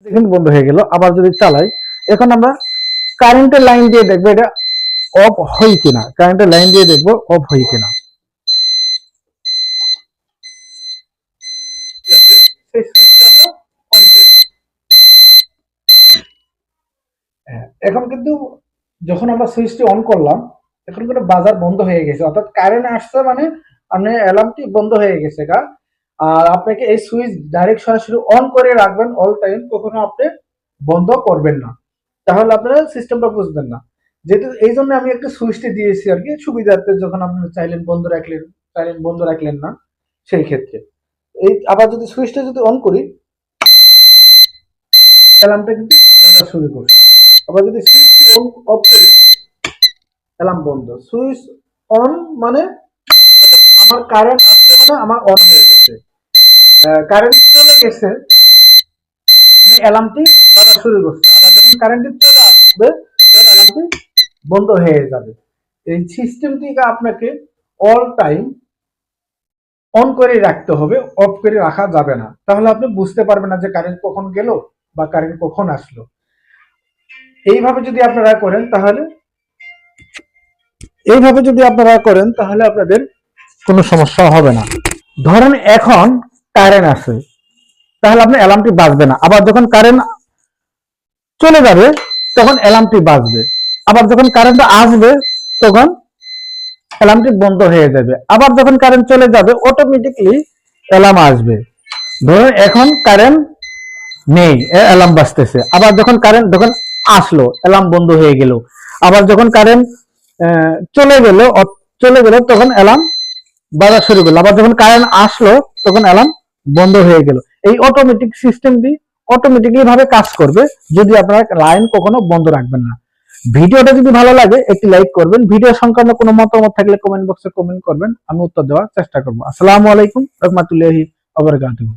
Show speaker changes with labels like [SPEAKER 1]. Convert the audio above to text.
[SPEAKER 1] Second বন্ধ হয়ে গেল। আবার যদি চালাই, এখন আমরা কারেন্টের লাইন দিয়ে দেখবো এটা অফ হয় কিনা, কারেন্টের লাইন দিয়ে দেখবো অফ হয় কিনা। এখন কিন্তু যখন আমরা সুইচটি অন করলাম, এখন কিন্তু বাজার বন্ধ হয়ে গেছে, অর্থাৎ কারেন্ট আসছে মানে আপনি অ্যালার্মটি বন্ধ হয়ে গেছে গা। আর আপনাকে এই সুইচ ডাইরেক্ট সরাসরি অন করে রাখবেন অল টাইম, কখনো আপনি বন্ধ করবেন না, তাহলে আপনারা সিস্টেমটা বুঝবেন না। যেহেতু এই জন্য আমি একটা সুইচটি দিয়েছি আর কি, সুবিধার্থে, যখন আপনারা চাইলেন বন্ধ রাখলেন, চাইলেন বন্ধ রাখলেন না, সেই ক্ষেত্রে। এই আবার যদি সুইচটা যদি অন করি, অ্যালার্মটা কিন্তু বাজা শুরু করছে। আবার যদি সুইচটি অন অফ করি, অ্যালার্ম বন্ধ। সুইচ অন মানে আমার কারেন্ট আসছে মানে আমার অন হয়ে গেছে, কারেন্ট চলে গেছে অ্যালার্মটি বাজা শুরু করছে। আবার যখন কারেন্টটি চলে আসবে তখন অ্যালার্মটি বন্ধ হয়ে যাবে। এই সিস্টেমটিকে আপনাকে অল টাইম অন করে রাখতে হবে, অফ করে রাখা যাবে না, তাহলে আপনি বুঝতে পারবেন না যে কারেন্ট কখন গেল বা কারেন্ট কখন আসলো। এইভাবে যদি আপনারা করেন তাহলে আপনাদের কোনো সমস্যা হবে না। ধরেন এখন কারেন্ট আছে, তাহলে আপনার অ্যালার্মটি বাজবে না। আবার যখন কারেন্ট চলে যাবে তখন অ্যালার্মটি বাজবে। আবার যখন কারেন্ট আসবে তখন অ্যালার্মটি বন্ধ হয়ে যাবে। আবার যখন কারেন্ট চলে যাবে অটোমেটিকলি অ্যালার্ম আসবে। ধরুন এখন কারেন্ট নেই, অ্যালার্ম বাজতেছে। আবার যখন কারেন্ট যখন আসলো অ্যালার্ম বন্ধ হয়ে গেল। আবার যখন কারেন্ট চলে গেল তখন অ্যালার্ম বাজা শুরু করলো। আবার যখন কারেন্ট আসলো তখন অ্যালার্ম বন্ধ হয়ে গেল। এই অটোমেটিক সিস্টেমটি অটোমেটিকলি ভাবে কাজ করবে যদি আপনারা লাইন কখনো বন্ধ রাখবেন না। ভিডিওটা যদি ভালো লাগে একটি লাইক করবেন। ভিডিও সংক্রান্ত কোনো মতামত থাকলে কমেন্ট বক্সে কমেন্ট করবেন, আমি উত্তর দেওয়ার চেষ্টা করব। আসসালামু আলাইকুম রাহমাতুল্লাহি ওয়া বারাকাতুহু।